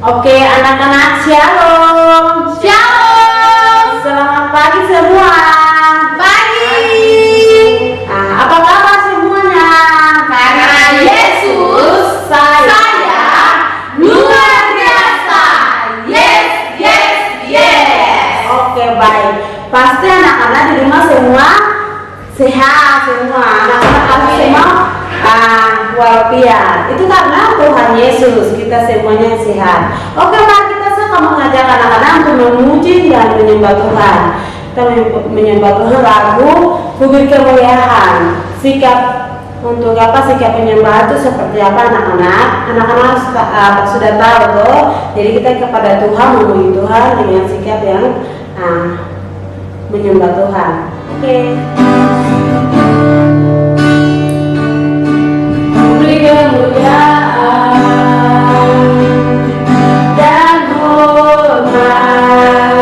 Oke, anak-anak, shalom. Shalom. Selamat pagi semua. Pagi. Apa kabar semuanya? Karena Yesus saya luar biasa. Yes, yes, yes. Oke, baik. Pasti anak-anak di rumah semua sehat semua. Anak-anak kami semua walafiat. Itu karena Tuhan Yesus kita semuanya sehat. Oke, mari kita sekarang mengajak anak-anak untuk memuji dan menyembah Tuhan. Kita menyembah Tuhan lagu Puji Kemuliaan. Sikap untuk sikap menyembah itu seperti apa anak-anak? Anak-anak sudah tahu tuh. Jadi kita kepada Tuhan memuji Tuhan dengan sikap yang menyembah Tuhan. Oke. Beri kemuliaan dan hormat,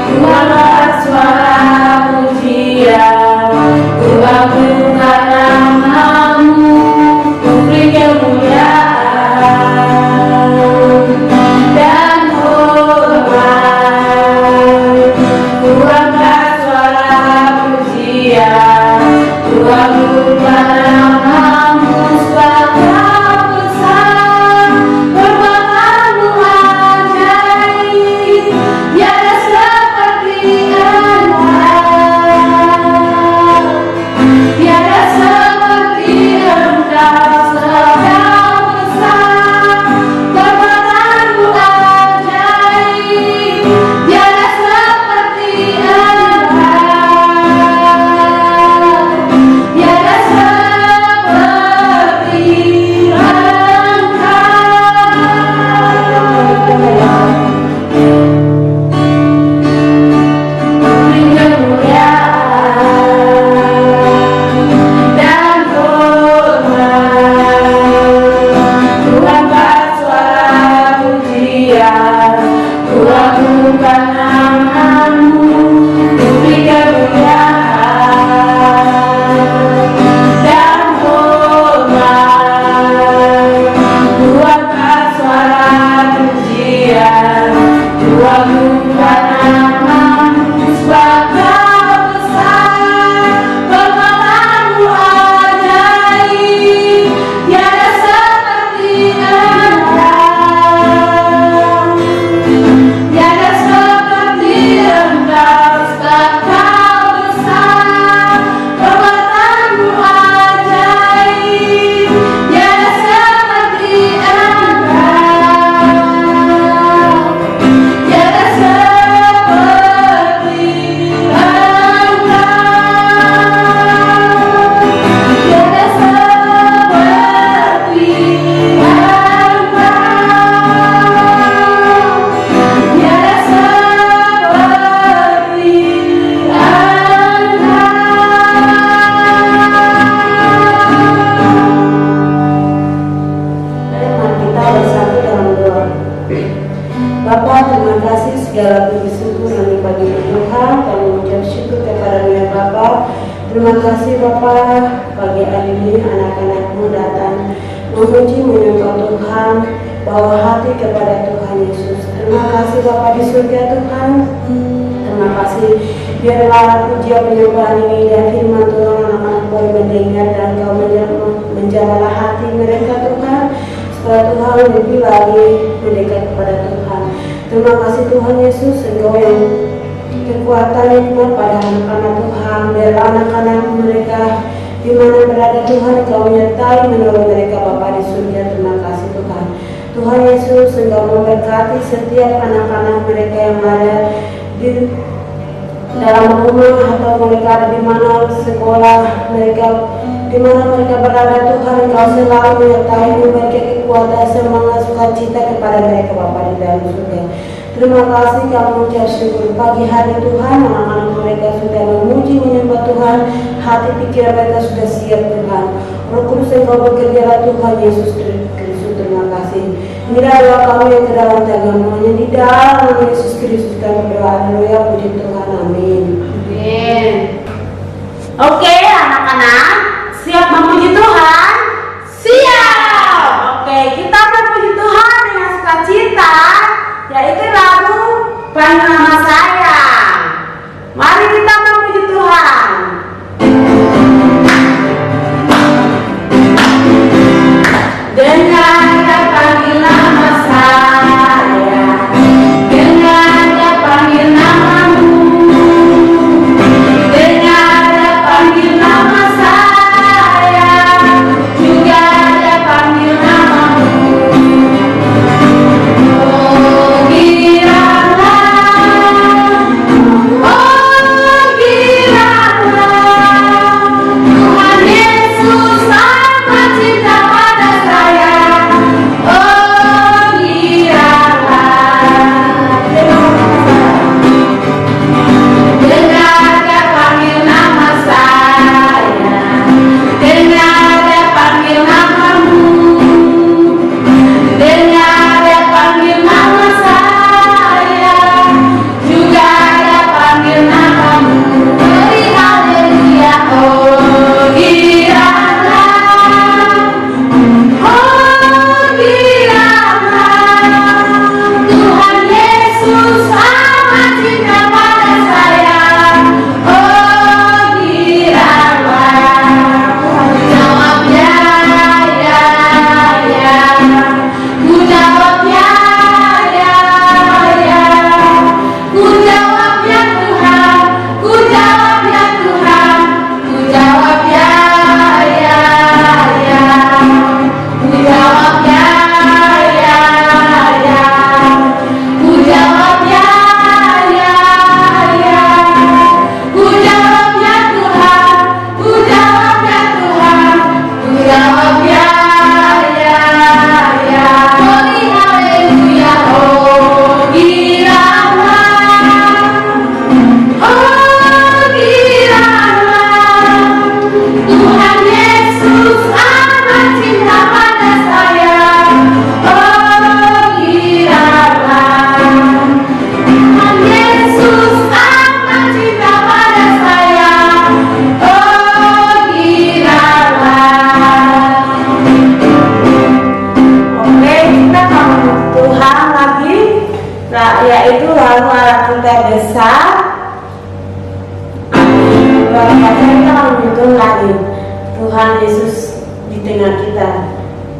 keluarlah suara pujian, ku agungkan nama-Mu. Beri kemuliaan dan hormat, keluarlah suara pujian, ku agungkan nama-Mu. Sebab Kau besar, perbuatanmu ajaib, tiada seperti Engkau, tiada seperti Engkau. Sebab Kau besar, perbuatanmu ajaib, tiada seperti Engkau, tiada seperti Beri kemuliaan dan hormat, ku angkat suara pujian, ku agungkan nama-Mu. Beri kemuliaan dan hormat, ku angkat suara pujian, ku agungkan nama-Mu. Sebab Kau besar, perbuatanmu ajaib, tiada seperti Engkau, tiada seperti Engkau. Sebab Kau besar, perbuatanmu ajaib, tiada seperti Engkau, tiada seperti Bapa, terima kasih segala puji syukur dan bagi Tuhan. Kami mengucap syukur kepada-Mu ya Bapa. Terima kasih Bapa, pagi hari ini anak-anak-Mu datang memuji menyembah Tuhan, bawa hati kepada Tuhan Yesus. Terima kasih Bapa di surga Tuhan. Terima kasih biarlah pujian penyembahan ini dan firman Tuhan anak-anak boleh mendengar dan Kau menjamalah hati mereka Tuhan, supaya Tuhan lebih lagi mendekat kepada Tuhan. Terima kasih Tuhan Yesus, Engkau yang kekuatan hikmat pada anak-anak Tuhan. Biar anak-anak mereka di mana berada Tuhan, Kau menyertai menolong mereka Bapa di surga. Terima kasih Tuhan. Tuhan Yesus, Engkau memberkati setiap anak-anak mereka yang ada di dalam rumah atau mereka ada di mana sekolah mereka, di mana mereka berada Tuhan. Engkau selalu menyertai, memberikan kekuatan, semangat, sukacita kepada mereka Bapa di dalam surga. Terima kasih kami ucap syukur pagi hari Tuhan. Anak-anak mereka sudah memuji menyembah Tuhan, hati pikiran mereka sudah siap Tuhan. Roh Kudus Engkau bekerja Tuhan Yesus Kristus. Terima kasih. Inilah doa kami yang ke dalam tagamanya di dalam Yesus Kristus kami berdoa. Haleluya, puji Tuhan, amin. Amin. Oke anak-anak, siap memuji Tuhan? Siap. Oke, kita memuji Tuhan dengan sukacita. Tuhan Yesus di tengah kita.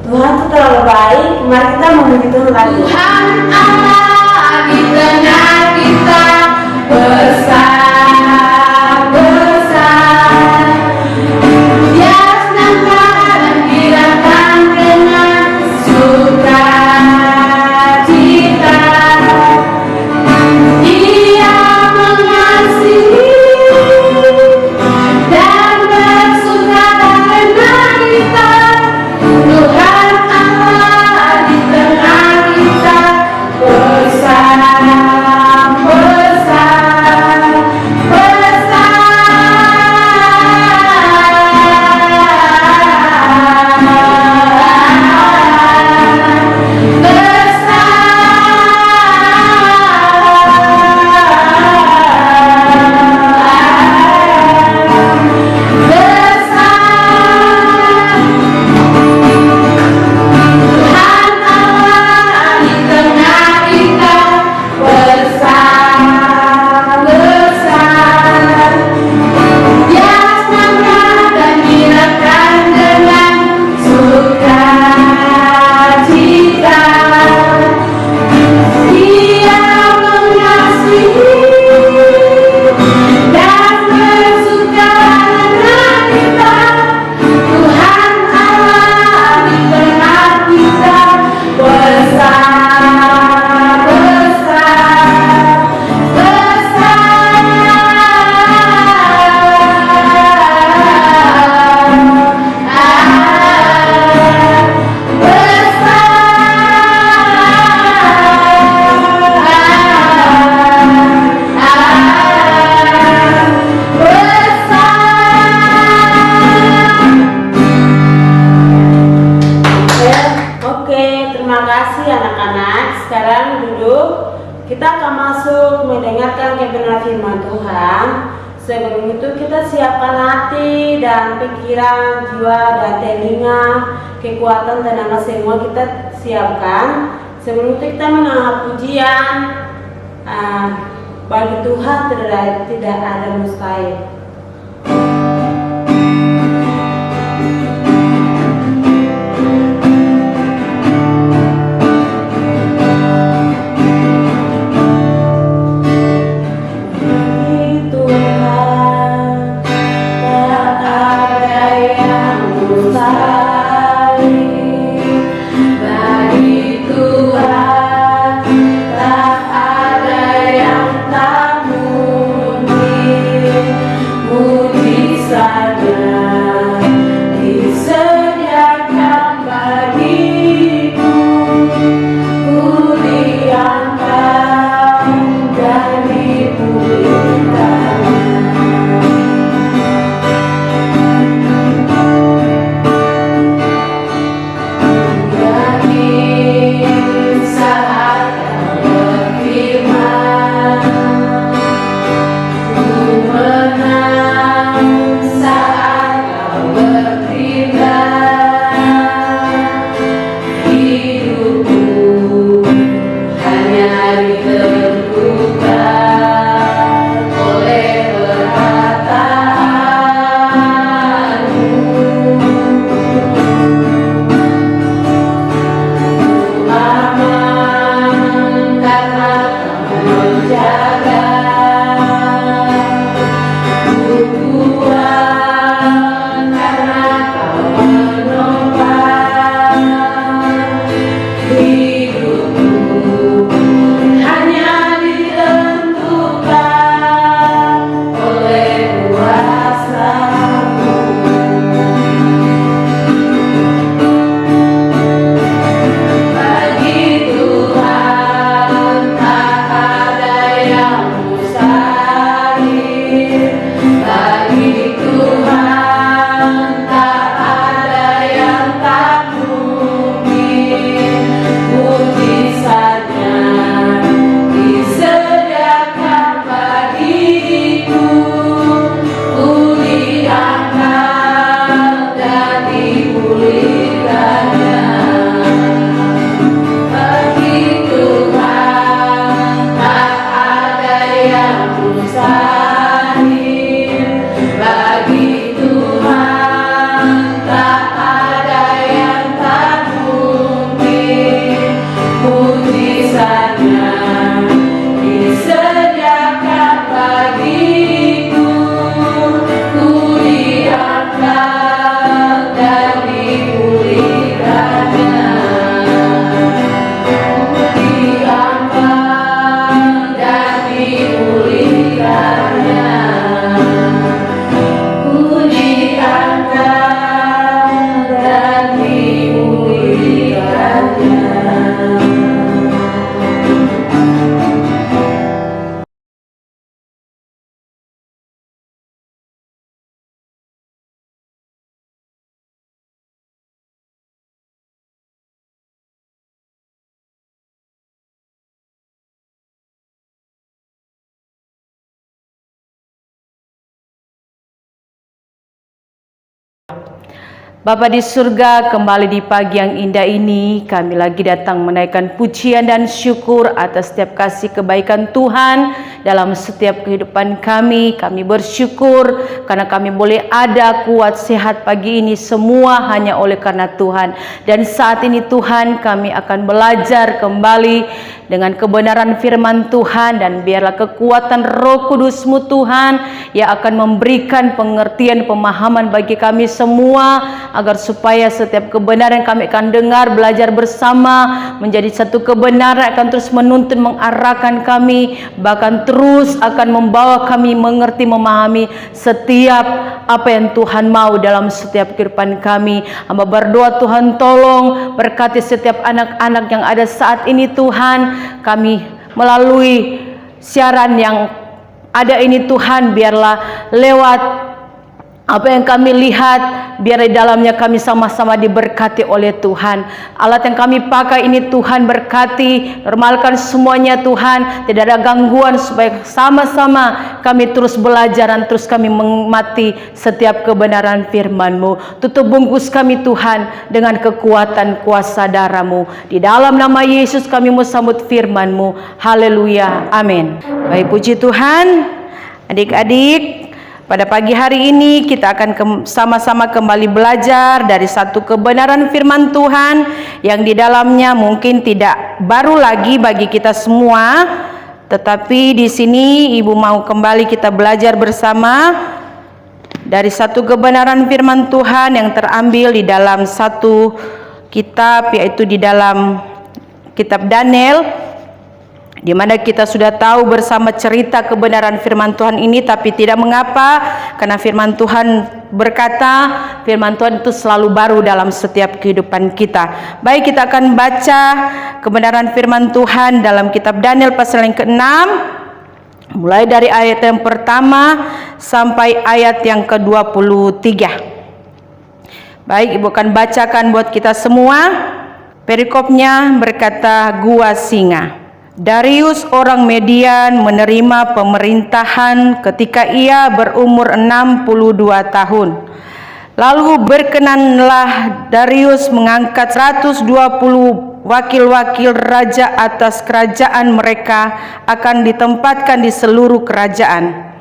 Tuhan itu terlalu baik. Mari kita memuji Tuhan lagi. Tuhan Allah di tengah kita besar, besar. Dia senang dan gerakan dengan sukacita. Dia mengasihi dan bersuka dengan kita. Tuhan Allah di tengah kita besar, besar, Terima kasih anak-anak. Sekarang duduk. Kita akan masuk mendengarkan kebenaran firman Tuhan. Sebelum itu kita siapkan hati dan pikiran, jiwa dan telinga, kekuatan tenaga semua kita siapkan. Sebelum itu kita menangkap pujian. Bagi Tuhan tidak ada mustahil. Bapa di surga, kembali di pagi yang indah ini kami lagi datang menaikkan pujian dan syukur atas setiap kasih kebaikan Tuhan dalam setiap kehidupan kami. Kami bersyukur karena kami boleh ada, kuat, sehat pagi ini, semua hanya oleh karena Tuhan. Dan saat ini Tuhan, kami akan belajar kembali dengan kebenaran firman Tuhan, dan biarlah kekuatan Roh Kudus-Mu Tuhan yang akan memberikan pengertian, pemahaman bagi kami semua, agar supaya setiap kebenaran kami akan dengar, belajar bersama menjadi satu kebenaran akan terus menuntun, mengarahkan kami, bahkan terus akan membawa kami mengerti, memahami setiap apa yang Tuhan mau dalam setiap kehidupan kami. Hamba berdoa Tuhan, tolong berkati setiap anak-anak yang ada saat ini Tuhan. Kami melalui siaran yang ada ini Tuhan, biarlah lewat apa yang kami lihat, biar di dalamnya kami sama-sama diberkati oleh Tuhan. Alat yang kami pakai ini Tuhan berkati, normalkan semuanya Tuhan, tidak ada gangguan, supaya sama-sama kami terus belajar dan terus kami mengamati setiap kebenaran firman-Mu. Tutup bungkus kami Tuhan dengan kekuatan kuasa darah-Mu. Di dalam nama Yesus kami mau sambut firman-Mu. Haleluya, amin. Baik, puji Tuhan. Adik-adik, pada pagi hari ini kita akan sama-sama kembali belajar dari satu kebenaran firman Tuhan yang di dalamnya mungkin tidak baru lagi bagi kita semua, tetapi di sini Ibu mau kembali kita belajar bersama dari satu kebenaran firman Tuhan yang terambil di dalam satu kitab, yaitu di dalam kitab Daniel, di mana kita sudah tahu bersama cerita kebenaran firman Tuhan ini, tapi tidak mengapa, karena firman Tuhan berkata, firman Tuhan itu selalu baru dalam setiap kehidupan kita. Baik, kita akan baca kebenaran firman Tuhan dalam kitab Daniel pasal yang ke-6, mulai dari ayat yang pertama sampai ayat yang ke-23. Baik, Ibu akan bacakan buat kita semua. Perikopnya berkata, Gua Singa. Darius orang Median menerima pemerintahan ketika ia berumur 62 tahun. Lalu berkenanlah Darius mengangkat 120 wakil-wakil raja atas kerajaan mereka, akan ditempatkan di seluruh kerajaan.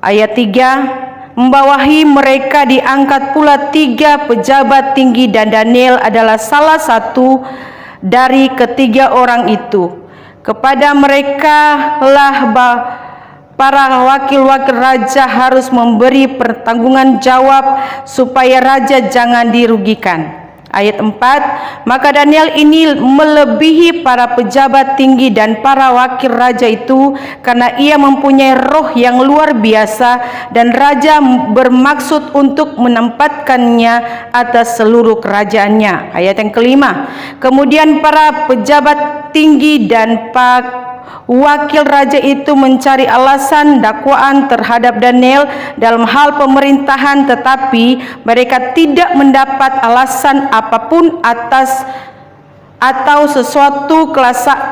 Ayat 3, membawahi mereka diangkat pula 3 pejabat tinggi, dan Daniel adalah salah satu dari ketiga orang itu. Kepada mereka lah para wakil-wakil raja harus memberi pertanggungan jawab supaya raja jangan dirugikan. Ayat 4, maka Daniel ini melebihi para pejabat tinggi dan para wakil raja itu, karena ia mempunyai roh yang luar biasa, dan raja bermaksud untuk menempatkannya atas seluruh kerajaannya. Ayat yang kelima, kemudian para pejabat tinggi dan wakil raja itu mencari alasan dakwaan terhadap Daniel dalam hal pemerintahan, tetapi mereka tidak mendapat alasan apapun atau sesuatu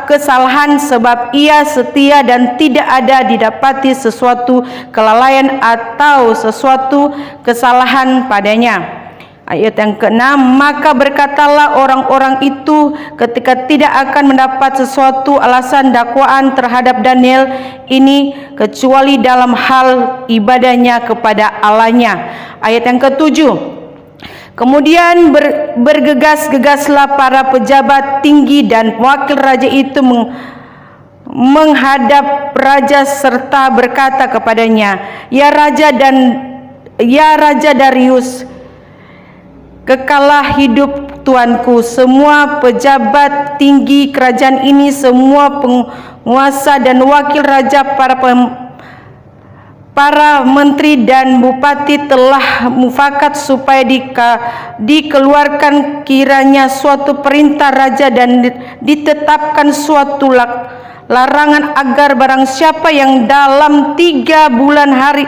kesalahan, sebab ia setia dan tidak ada didapati sesuatu kelalaian atau sesuatu kesalahan padanya. Ayat yang ke-6, maka berkatalah orang-orang itu ketika tidak akan mendapat sesuatu alasan dakwaan terhadap Daniel ini, kecuali dalam hal ibadahnya kepada Allahnya. Ayat yang ke-7, kemudian bergegas-gegaslah para pejabat tinggi dan wakil raja itu menghadap raja serta berkata kepadanya, Ya Raja Darius, kekalah hidup tuanku, semua pejabat tinggi kerajaan ini, semua penguasa dan wakil raja, para menteri dan bupati telah mufakat supaya dikeluarkan kiranya suatu perintah raja dan ditetapkan suatu larangan, agar barang siapa yang dalam 3 bulan hari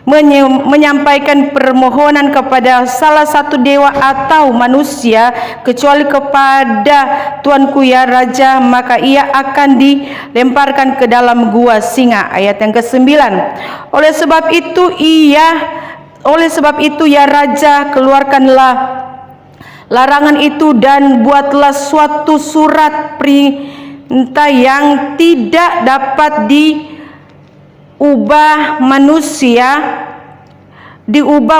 menyampaikan permohonan kepada salah satu dewa atau manusia kecuali kepada tuanku ya raja, maka ia akan dilemparkan ke dalam gua singa. Ayat yang ke-9. Oleh sebab itu ya raja, keluarkanlah larangan itu dan buatlah suatu surat perintah yang tidak dapat diubah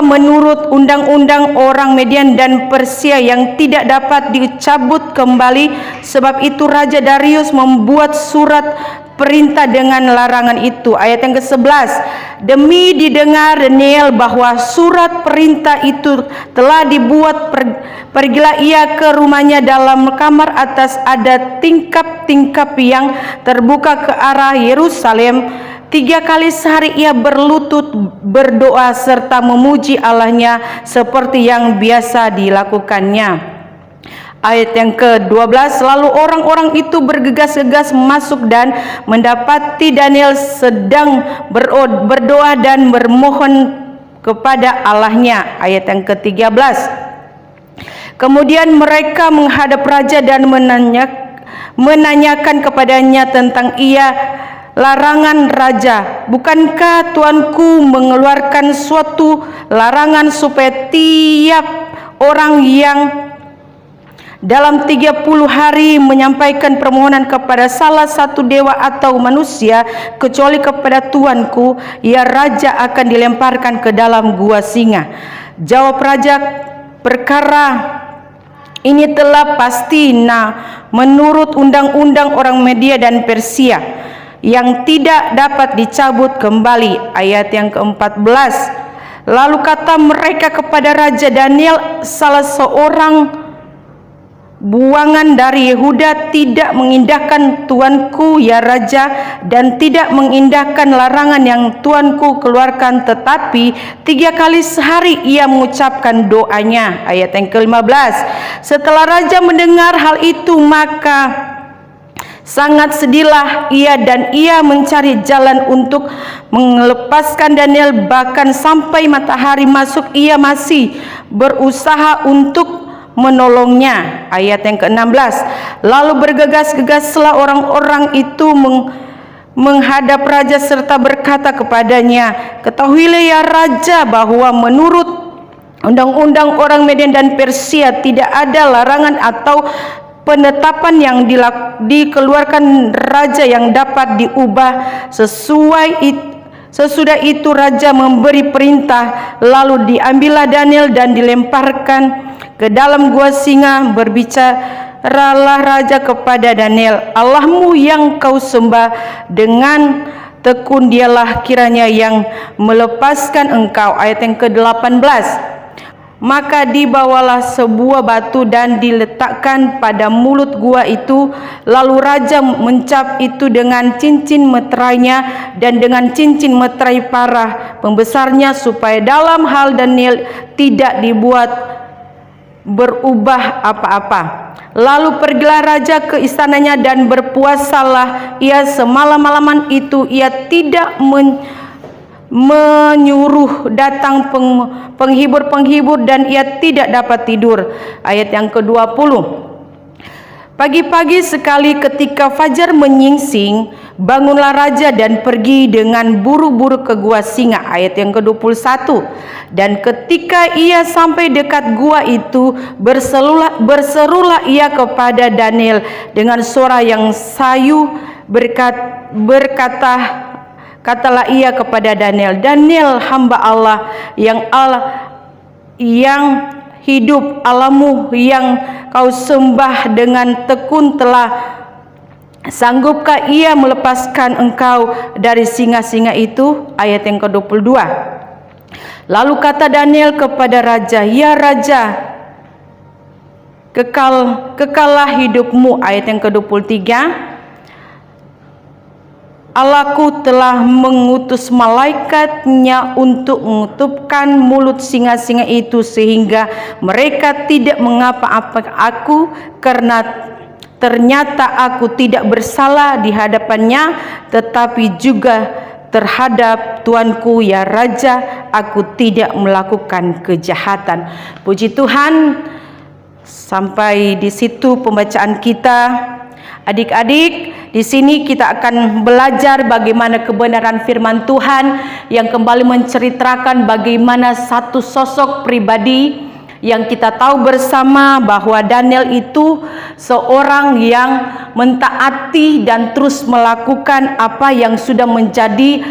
menurut undang-undang orang Median dan Persia yang tidak dapat dicabut kembali. Sebab itu Raja Darius membuat surat perintah dengan larangan itu. Ayat yang ke-11. Demi didengar Daniel bahwa surat perintah itu telah dibuat, pergilah ia ke rumahnya. Dalam kamar atas ada tingkap-tingkap yang terbuka ke arah Yerusalem. 3 kali sehari ia berlutut berdoa serta memuji Allahnya seperti yang biasa dilakukannya. Ayat yang ke-12. Lalu orang-orang itu bergegas-gegas masuk dan mendapati Daniel sedang berdoa dan bermohon kepada Allahnya. Ayat yang ke-13. Kemudian mereka menghadap raja dan menanyakan kepadanya tentang larangan raja. Bukankah tuanku mengeluarkan suatu larangan supaya tiap orang yang dalam 30 hari menyampaikan permohonan kepada salah satu dewa atau manusia kecuali kepada tuanku ya raja akan dilemparkan ke dalam gua singa? Jawab raja, perkara ini telah pasti menurut undang-undang orang Media dan Persia yang tidak dapat dicabut kembali. Ayat yang ke-14. Lalu kata mereka kepada Raja Daniel, salah seorang buangan dari Yehuda tidak mengindahkan tuanku ya raja dan tidak mengindahkan larangan yang tuanku keluarkan, tetapi 3 kali sehari ia mengucapkan doanya. Ayat yang ke-15. Setelah raja mendengar hal itu, maka sangat sedihlah ia dan ia mencari jalan untuk melepaskan Daniel. Bahkan sampai matahari masuk ia masih berusaha untuk menolongnya. Ayat yang ke-16. Lalu bergegas-gegaslah orang-orang itu menghadap raja serta berkata kepadanya, ketahuilah ya raja bahwa menurut undang-undang orang Median dan Persia tidak ada larangan atau penetapan yang dikeluarkan raja yang dapat diubah. Sesudah itu raja memberi perintah, lalu diambillah Daniel dan dilemparkan ke dalam gua singa. Berbicaralah raja kepada Daniel, Allahmu yang kau sembah dengan tekun, dialah kiranya yang melepaskan engkau. Ayat yang ke-18. Maka dibawalah sebuah batu dan diletakkan pada mulut gua itu. Lalu raja mencap itu dengan cincin meterainya dan dengan cincin meterai para pembesarnya, supaya dalam hal Daniel tidak dibuat berubah apa-apa. Lalu pergilah raja ke istananya dan berpuasalah ia semalam-malaman itu. Ia tidak menyuruh datang penghibur-penghibur dan ia tidak dapat tidur. Ayat yang ke-20. Pagi-pagi sekali ketika fajar menyingsing, bangunlah raja dan pergi dengan buru-buru ke gua singa. Ayat yang ke-21. Dan ketika ia sampai dekat gua itu, berserulah ia kepada Daniel dengan suara yang sayu, katalah ia kepada Daniel, Daniel hamba Allah yang hidup, Allahmu yang kau sembah dengan tekun telah sanggupkah ia melepaskan engkau dari singa-singa itu? Ayat yang ke-22. Lalu kata Daniel kepada raja, ya raja, kekallah hidupmu. Ayat yang ke-23. Allahku telah mengutus malaikatnya untuk menutupkan mulut singa-singa itu sehingga mereka tidak mengapa-apa aku, karena ternyata aku tidak bersalah di hadapannya, tetapi juga terhadap tuanku ya Raja, aku tidak melakukan kejahatan. Puji Tuhan, sampai di situ pembacaan kita. Adik-adik, di sini kita akan belajar bagaimana kebenaran firman Tuhan yang kembali menceritakan bagaimana satu sosok pribadi yang kita tahu bersama bahwa Daniel itu seorang yang mentaati dan terus melakukan apa yang sudah menjadi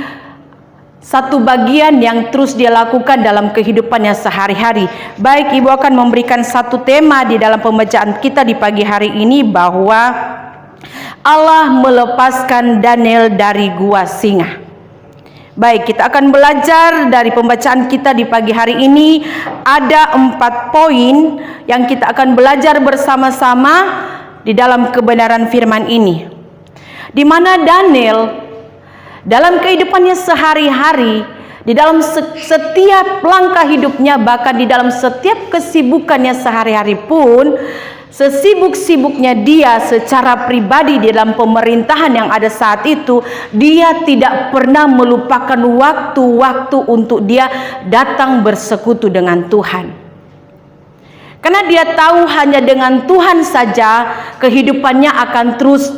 satu bagian yang terus dia lakukan dalam kehidupannya sehari-hari. Baik, Ibu akan memberikan satu tema di dalam pembacaan kita di pagi hari ini, bahwa Allah melepaskan Daniel dari gua singa. Baik, kita akan belajar dari pembacaan kita di pagi hari ini. Ada 4 poin yang kita akan belajar bersama-sama di dalam kebenaran firman ini, di mana Daniel dalam kehidupannya sehari-hari, di dalam setiap langkah hidupnya, bahkan di dalam setiap kesibukannya sehari-hari pun, sesibuk-sibuknya dia secara pribadi di dalam pemerintahan yang ada saat itu, dia tidak pernah melupakan waktu-waktu untuk dia datang bersekutu dengan Tuhan. Karena dia tahu hanya dengan Tuhan saja kehidupannya akan terus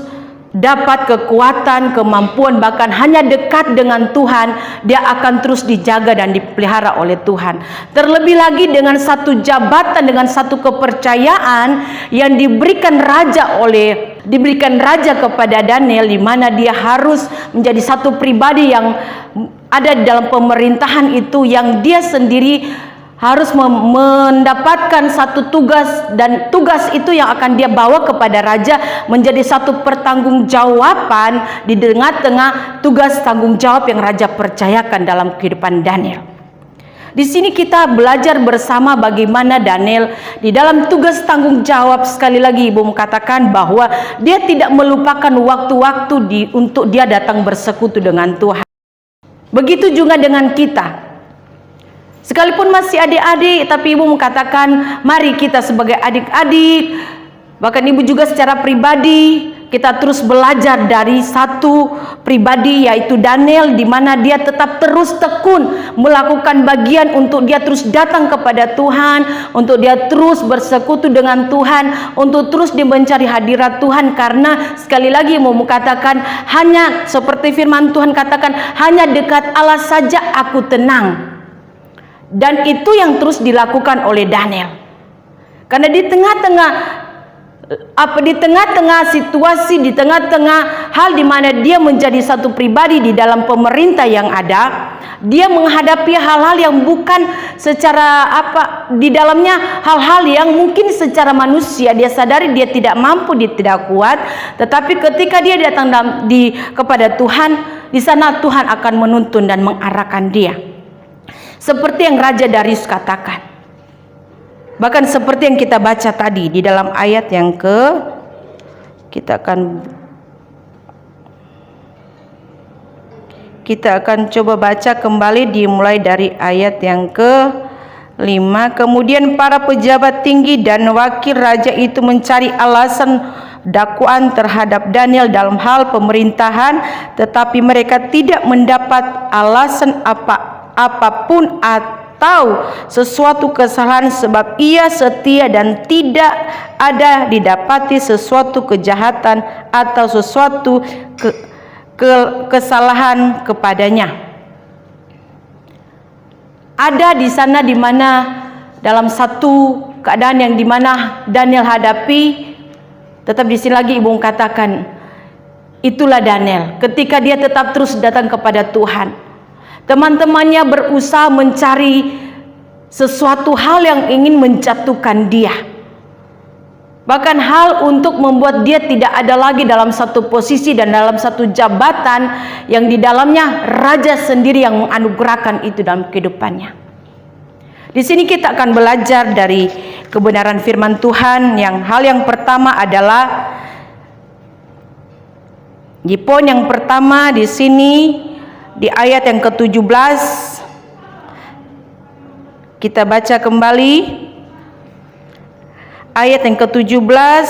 dapat kekuatan, kemampuan, bahkan hanya dekat dengan Tuhan, dia akan terus dijaga dan dipelihara oleh Tuhan. Terlebih lagi dengan satu jabatan, dengan satu kepercayaan yang diberikan raja kepada Daniel, di mana dia harus menjadi satu pribadi yang ada di dalam pemerintahan itu, yang dia sendiri harus mendapatkan satu tugas, dan tugas itu yang akan dia bawa kepada raja menjadi satu pertanggungjawaban di tengah-tengah tugas tanggung jawab yang raja percayakan dalam kehidupan Daniel. Di sini kita belajar bersama bagaimana Daniel di dalam tugas tanggung jawab, sekali lagi Ibu mengatakan bahwa dia tidak melupakan waktu-waktu untuk dia datang bersekutu dengan Tuhan. Begitu juga dengan kita. Sekalipun masih adik-adik, tapi Ibu mengatakan mari kita sebagai adik-adik, bahkan Ibu juga secara pribadi, kita terus belajar dari satu pribadi yaitu Daniel, di mana dia tetap terus tekun melakukan bagian untuk dia terus datang kepada Tuhan, untuk dia terus bersekutu dengan Tuhan, untuk terus dia mencari hadirat Tuhan. Karena sekali lagi mau katakan, hanya seperti firman Tuhan katakan, hanya dekat Allah saja aku tenang. Dan itu yang terus dilakukan oleh Daniel. Karena di tengah-tengah situasi, di tengah-tengah hal di mana dia menjadi satu pribadi di dalam pemerintah yang ada, dia menghadapi hal-hal yang bukan secara di dalamnya hal-hal yang mungkin secara manusia dia sadari dia tidak mampu, dia tidak kuat, tetapi ketika dia datang kepada Tuhan, di sana Tuhan akan menuntun dan mengarahkan dia. Seperti yang Raja Darius katakan. Bahkan seperti yang kita baca tadi di dalam ayat yang kita akan coba baca kembali, dimulai dari ayat yang ke-5. Kemudian para pejabat tinggi dan wakil raja itu mencari alasan dakwaan terhadap Daniel dalam hal pemerintahan, tetapi mereka tidak mendapat alasan apapun atau sesuatu kesalahan, sebab ia setia dan tidak ada didapati sesuatu kejahatan atau sesuatu kesalahan kepadanya. Ada di sana di mana dalam satu keadaan yang di mana Daniel hadapi, tetap di sini lagi Ibu katakan, itulah Daniel ketika dia tetap terus datang kepada Tuhan. Teman-temannya berusaha mencari sesuatu hal yang ingin menjatuhkan dia. Bahkan hal untuk membuat dia tidak ada lagi dalam satu posisi dan dalam satu jabatan yang di dalamnya raja sendiri yang menganugerahkan itu dalam kehidupannya. Di sini kita akan belajar dari kebenaran firman Tuhan. Hal yang pertama adalah di poin yang pertama di sini, di ayat yang ke-17, kita baca kembali ayat yang ke-17.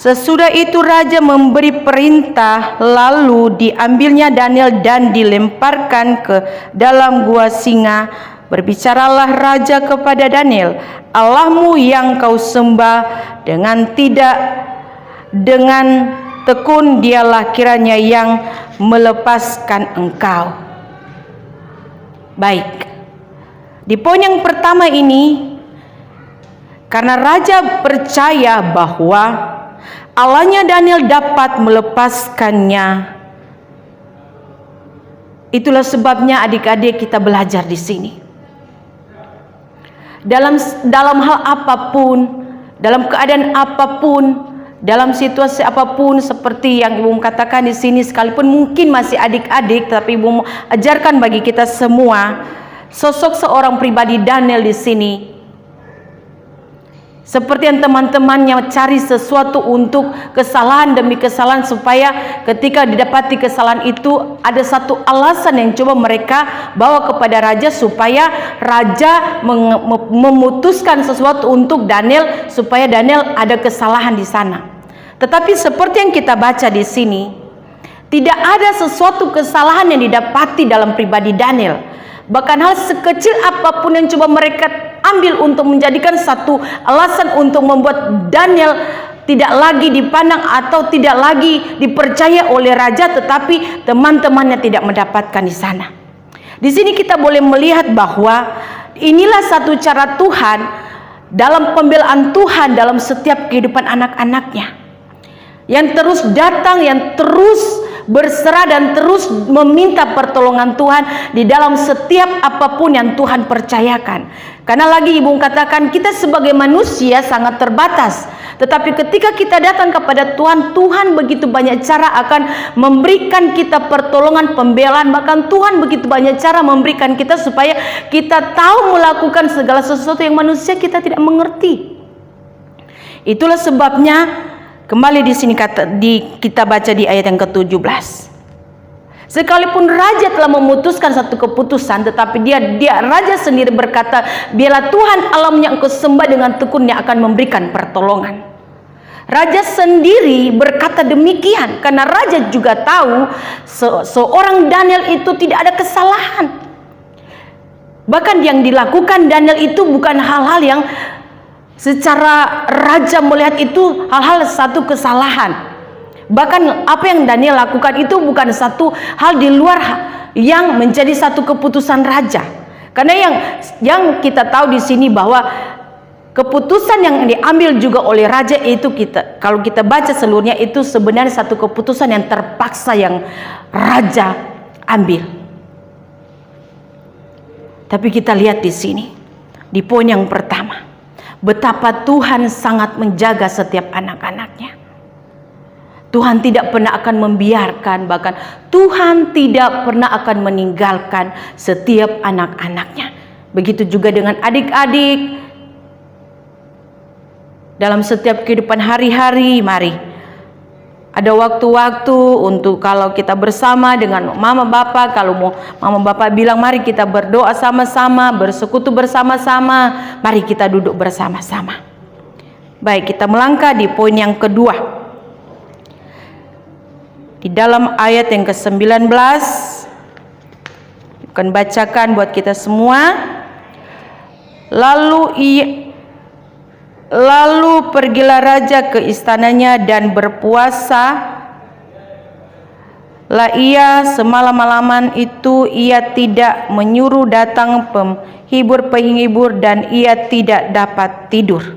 Sesudah itu raja memberi perintah, lalu diambilnya Daniel dan dilemparkan ke dalam gua singa. Berbicaralah raja kepada Daniel, Allahmu yang kau sembah dengan tekun, dialah kiranya yang melepaskan engkau. Baik, di poin yang pertama ini, karena raja percaya bahwa Allahnya Daniel dapat melepaskannya, itulah sebabnya adik-adik kita belajar di sini. Dalam hal apapun, dalam keadaan apapun, dalam situasi apapun, seperti yang Ibu katakan di sini, sekalipun mungkin masih adik-adik, tapi Ibu mau ajarkan bagi kita semua sosok seorang pribadi Daniel di sini. Seperti yang teman-temannya cari sesuatu untuk kesalahan demi kesalahan, supaya ketika didapati kesalahan itu ada satu alasan yang coba mereka bawa kepada raja, supaya raja memutuskan sesuatu untuk Daniel, supaya Daniel ada kesalahan di sana. Tetapi seperti yang kita baca di sini, tidak ada sesuatu kesalahan yang didapati dalam pribadi Daniel. Bahkan hal sekecil apapun yang coba mereka ambil untuk menjadikan satu alasan untuk membuat Daniel tidak lagi dipandang atau tidak lagi dipercaya oleh raja, tetapi teman-temannya tidak mendapatkan di sana. Di sini kita boleh melihat bahwa inilah satu cara Tuhan dalam pembelaan Tuhan dalam setiap kehidupan anak-anaknya, yang terus datang, yang terus berserah dan terus meminta pertolongan Tuhan di dalam setiap apapun yang Tuhan percayakan. Karena lagi Ibu katakan, kita sebagai manusia sangat terbatas, tetapi ketika kita datang kepada Tuhan, Tuhan begitu banyak cara akan memberikan kita pertolongan, pembelaan. Bahkan Tuhan begitu banyak cara memberikan kita supaya kita tahu melakukan segala sesuatu yang manusia kita tidak mengerti. Itulah sebabnya kembali di sini kita baca di ayat yang ke-17. Sekalipun raja telah memutuskan satu keputusan, tetapi raja sendiri berkata, biarlah Tuhan Allahmu yang engkau sembah dengan tekun yang akan memberikan pertolongan. Raja sendiri berkata demikian karena raja juga tahu seorang Daniel itu tidak ada kesalahan. Bahkan yang dilakukan Daniel itu bukan hal-hal yang secara raja melihat itu hal-hal satu kesalahan. Bahkan apa yang Daniel lakukan itu bukan satu hal di luar yang menjadi satu keputusan raja. Karena yang kita tahu di sini bahwa keputusan yang diambil juga oleh raja itu, kalau kita baca seluruhnya, itu sebenarnya satu keputusan yang terpaksa yang raja ambil. Tapi kita lihat di sini di poin yang pertama, betapa Tuhan sangat menjaga setiap anak-anaknya. Tuhan tidak pernah akan membiarkan, bahkan Tuhan tidak pernah akan meninggalkan setiap anak-anaknya. Begitu juga dengan adik-adik. Dalam setiap kehidupan hari-hari, mari ada waktu-waktu untuk kalau kita bersama dengan mama bapak, kalau mau mama bapak bilang mari kita berdoa sama-sama, bersekutu bersama-sama, mari kita duduk bersama-sama. Baik, kita melangkah di poin yang kedua. Di dalam ayat yang ke-19, akan bacakan buat kita semua. Lalu pergilah raja ke istananya dan berpuasa lah ia semalam-malaman itu. Ia tidak menyuruh datang penghibur dan ia tidak dapat tidur.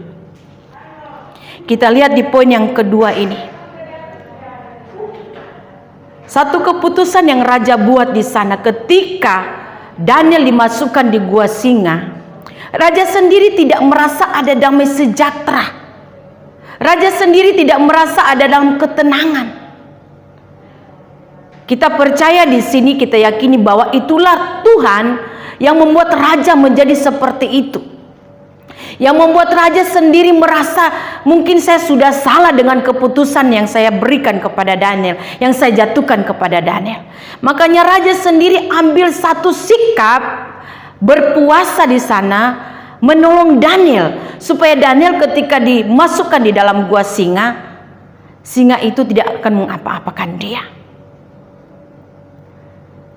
Kita lihat di poin yang kedua ini. Satu keputusan yang raja buat di sana ketika Daniel dimasukkan di gua singa. Raja sendiri tidak merasa ada damai sejahtera. Raja sendiri tidak merasa ada dalam ketenangan. Kita percaya di sini, kita yakini bahwa itulah Tuhan yang membuat raja menjadi seperti itu. Yang membuat raja sendiri merasa mungkin saya sudah salah dengan keputusan yang saya berikan kepada Daniel, yang saya jatuhkan kepada Daniel. Makanya raja sendiri ambil satu sikap berpuasa di sana, menolong Daniel supaya Daniel ketika dimasukkan di dalam gua singa, singa itu tidak akan mengapa-apakan dia.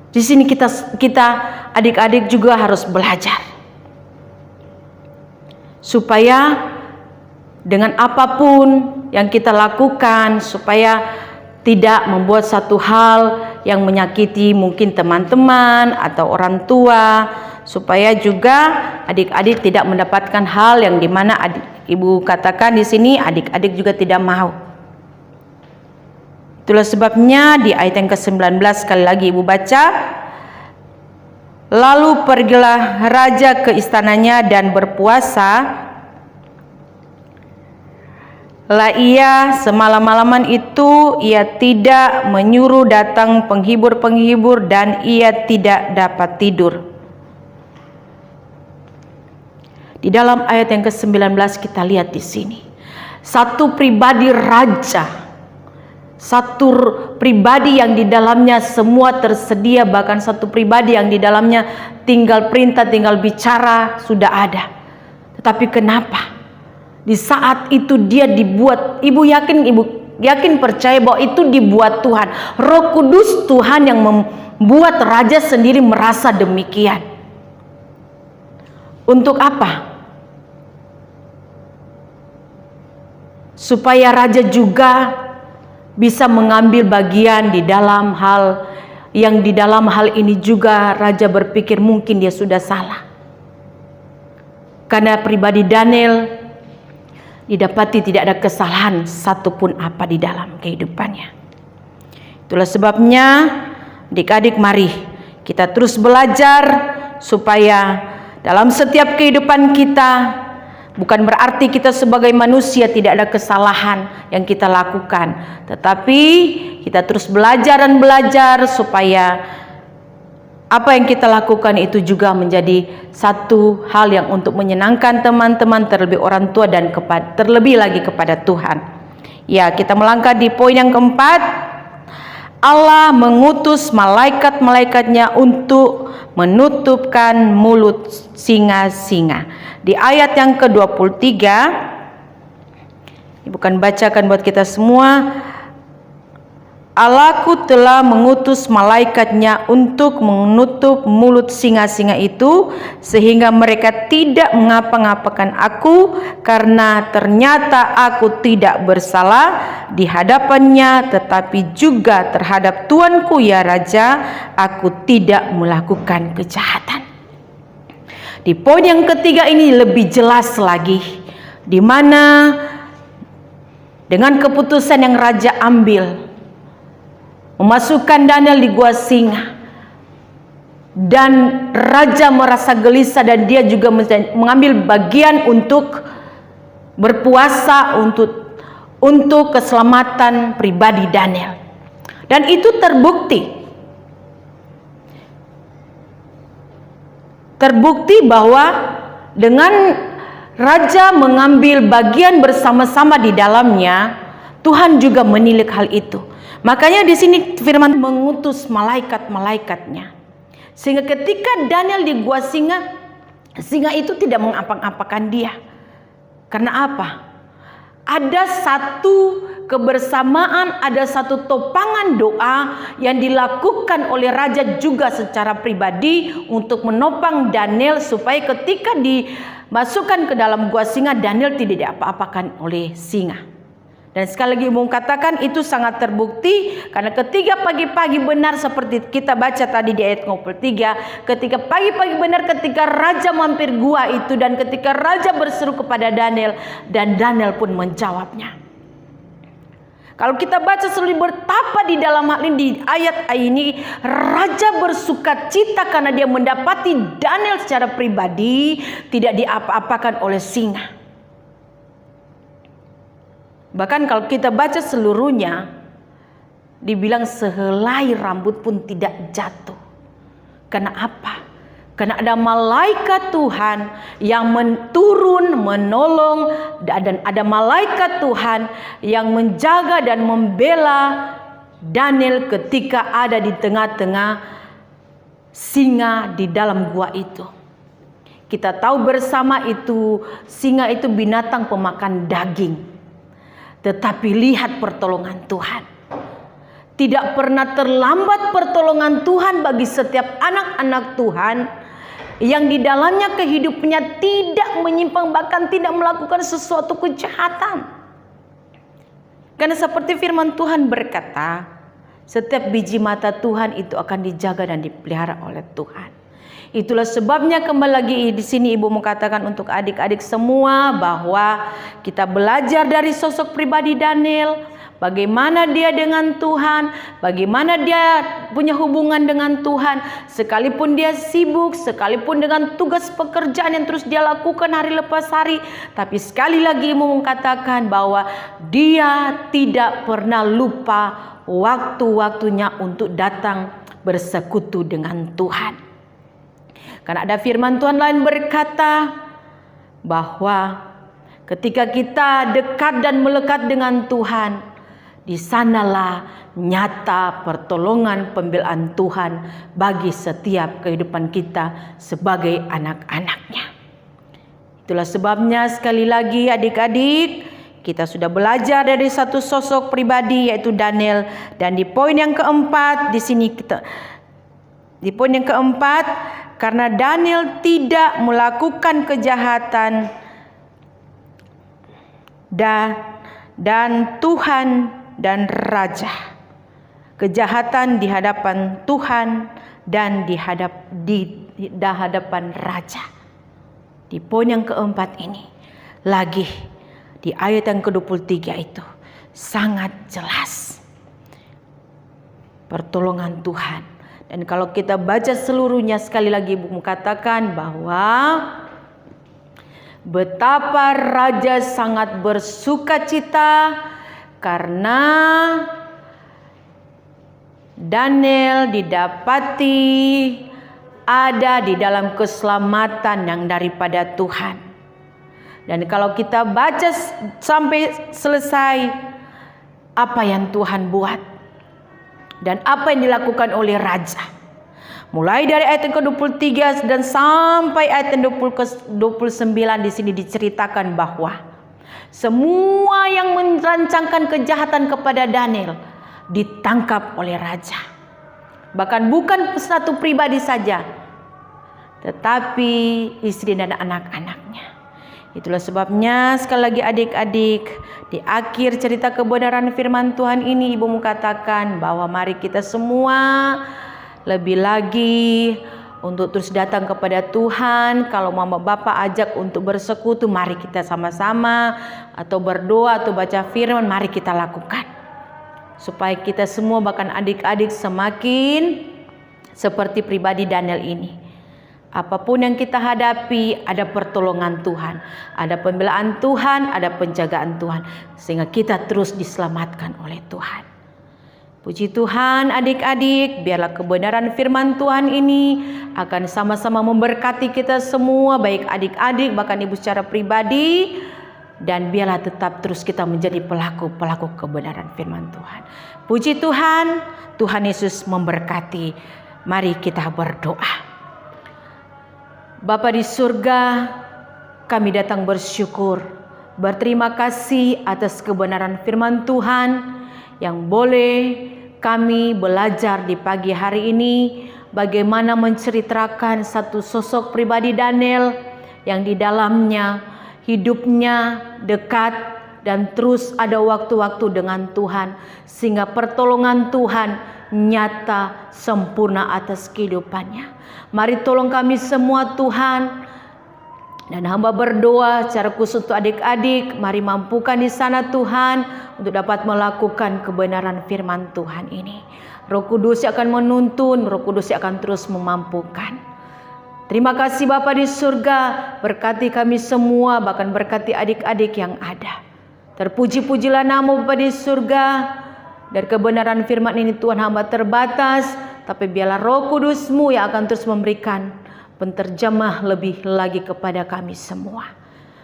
Di sini kita adik-adik juga harus belajar supaya dengan apapun yang kita lakukan, supaya tidak membuat satu hal yang menyakiti mungkin teman-teman atau orang tua, supaya juga adik-adik tidak mendapatkan hal yang dimana ibu katakan di sini adik-adik juga tidak mau. Itulah sebabnya di ayat yang ke-19 sekali lagi ibu baca, lalu pergilah raja ke istananya dan berpuasa. Lah ia semalam-malaman itu ia tidak menyuruh datang penghibur-penghibur dan ia tidak dapat tidur. Di dalam ayat yang ke-19 kita lihat di sini satu pribadi raja, satu pribadi yang di dalamnya semua tersedia, bahkan satu pribadi yang di dalamnya tinggal perintah, tinggal bicara sudah ada. Tetapi kenapa di saat itu dia dibuat, ibu yakin percaya bahwa itu dibuat Tuhan. Roh Kudus Tuhan yang membuat raja sendiri merasa demikian. Untuk apa? Supaya raja juga bisa mengambil bagian di dalam hal yang di dalam hal ini juga raja berpikir mungkin dia sudah salah. Karena pribadi Daniel didapati tidak ada kesalahan satupun apa di dalam kehidupannya. Itulah sebabnya adik-adik mari kita terus belajar supaya dalam setiap kehidupan kita, bukan berarti kita sebagai manusia tidak ada kesalahan yang kita lakukan, tetapi kita terus belajar dan belajar supaya apa yang kita lakukan itu juga menjadi satu hal yang untuk menyenangkan teman-teman, terlebih orang tua dan terlebih lagi kepada Tuhan. Ya, kita melangkah di poin yang keempat. Allah mengutus malaikat-malaikatnya untuk menutupkan mulut singa-singa. Di ayat yang ke-23, Ibu akan bacakan buat kita semua. Allahku telah mengutus malaikatnya untuk menutup mulut singa-singa itu, sehingga mereka tidak mengapa-ngapakan aku, karena ternyata aku tidak bersalah di hadapannya, tetapi juga terhadap tuanku ya Raja, aku tidak melakukan kejahatan. Di poin yang ketiga ini lebih jelas lagi, di mana dengan keputusan yang Raja ambil, memasukkan Daniel di gua singa, dan raja merasa gelisah dan dia juga mengambil bagian untuk berpuasa untuk keselamatan pribadi Daniel, dan itu terbukti bahwa dengan raja mengambil bagian bersama-sama di dalamnya, Tuhan juga menilik hal itu. Makanya di sini firman mengutus malaikat-malaikatnya, sehingga ketika Daniel di gua singa, singa itu tidak mengapa-apakan dia. Karena apa? Ada satu kebersamaan, ada satu topangan doa yang dilakukan oleh raja juga secara pribadi untuk menopang Daniel, supaya ketika dimasukkan ke dalam gua singa, Daniel tidak diapa-apakan oleh singa. Dan sekali lagi Ibu katakan itu sangat terbukti, karena ketika pagi-pagi benar seperti kita baca tadi di ayat 23, ketika pagi-pagi benar ketika raja mampir gua itu, dan ketika raja berseru kepada Daniel, dan Daniel pun menjawabnya. Kalau kita baca seluruh betapa di dalam hal ini, di ayat ini, raja bersuka cita karena dia mendapati Daniel secara pribadi tidak diapa-apakan oleh singa. Bahkan kalau kita baca seluruhnya, dibilang sehelai rambut pun tidak jatuh. Karena apa? Karena ada malaikat Tuhan yang turun menolong, dan ada malaikat Tuhan yang menjaga dan membela Daniel ketika ada di tengah-tengah singa di dalam gua itu. Kita tahu bersama itu, singa itu binatang pemakan daging. tetapi lihat pertolongan Tuhan. Tidak pernah terlambat pertolongan Tuhan bagi setiap anak-anak Tuhan yang di dalamnya kehidupannya tidak menyimpang, bahkan tidak melakukan sesuatu kejahatan. Karena seperti firman Tuhan berkata, setiap biji mata Tuhan itu akan dijaga dan dipelihara oleh Tuhan. Itulah sebabnya kembali lagi di sini ibu mau katakan untuk adik-adik semua bahwa kita belajar dari sosok pribadi Daniel, bagaimana dia dengan Tuhan, bagaimana dia punya hubungan dengan Tuhan, sekalipun dia sibuk, sekalipun dengan tugas pekerjaan yang terus dia lakukan hari lepas hari, tapi sekali lagi ibu mau katakan bahwa dia tidak pernah lupa waktu-waktunya untuk datang bersekutu dengan Tuhan. Karena ada firman Tuhan lain berkata bahwa ketika kita dekat dan melekat dengan Tuhan, di sanalah nyata pertolongan pembelaan Tuhan bagi setiap kehidupan kita sebagai anak-anaknya. Itulah sebabnya sekali lagi adik-adik, kita sudah belajar dari satu sosok pribadi yaitu Daniel, dan di poin yang keempat di sini karena Daniel tidak melakukan kejahatan dan Tuhan dan raja, kejahatan di hadapan Tuhan dan di hadapan raja. Di poin yang keempat ini lagi di ayat yang ke-23 itu sangat jelas pertolongan Tuhan. Dan kalau kita baca seluruhnya, sekali lagi ibu mengatakan bahwa betapa raja sangat bersukacita karena Daniel didapati ada di dalam keselamatan yang daripada Tuhan. Dan kalau kita baca sampai selesai, apa yang Tuhan buat dan apa yang dilakukan oleh raja. Mulai dari ayat yang ke-23 dan sampai ayat yang ke-29 di sini diceritakan bahwa semua yang merancangkan kejahatan kepada Daniel ditangkap oleh raja. Bahkan bukan satu pribadi saja, tetapi istri dan anak-anaknya. Itulah sebabnya sekali lagi adik-adik, di akhir cerita kebenaran firman Tuhan ini ibu mau katakan bahwa mari kita semua lebih lagi untuk terus datang kepada Tuhan. Kalau mama bapak ajak untuk bersekutu, mari kita sama-sama, atau berdoa atau baca firman, mari kita lakukan. Supaya kita semua bahkan adik-adik semakin seperti pribadi Daniel ini. Apapun yang kita hadapi, ada pertolongan Tuhan, ada pembelaan Tuhan, ada penjagaan Tuhan, sehingga kita terus diselamatkan oleh Tuhan. Puji Tuhan adik-adik, biarlah kebenaran firman Tuhan ini akan sama-sama memberkati kita semua, baik adik-adik bahkan ibu secara pribadi, dan biarlah tetap terus kita menjadi pelaku-pelaku kebenaran firman Tuhan. Puji Tuhan, Tuhan Yesus memberkati. Mari kita berdoa. Bapa di surga, kami datang bersyukur, berterima kasih atas kebenaran firman Tuhan yang boleh kami belajar di pagi hari ini, bagaimana menceritakan satu sosok pribadi Daniel yang di dalamnya hidupnya dekat dan terus ada waktu-waktu dengan Tuhan, sehingga pertolongan Tuhan nyata sempurna atas kehidupannya. Mari tolong kami semua Tuhan, dan hamba berdoa secara khusus untuk adik-adik, mari mampukan di sana Tuhan untuk dapat melakukan kebenaran firman Tuhan ini. Roh Kudus akan menuntun, Roh Kudus akan terus memampukan. Terima kasih Bapa di surga, berkati kami semua, bahkan berkati adik-adik yang ada. Terpuji-pujilah nama Bapa di surga. Dari kebenaran firman ini Tuhan, hamba terbatas, tapi biarlah Roh Kudus-Mu yang akan terus memberikan penterjemah lebih lagi kepada kami semua.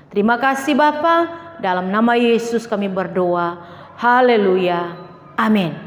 Terima kasih Bapa, dalam nama Yesus kami berdoa. Haleluya. Amin.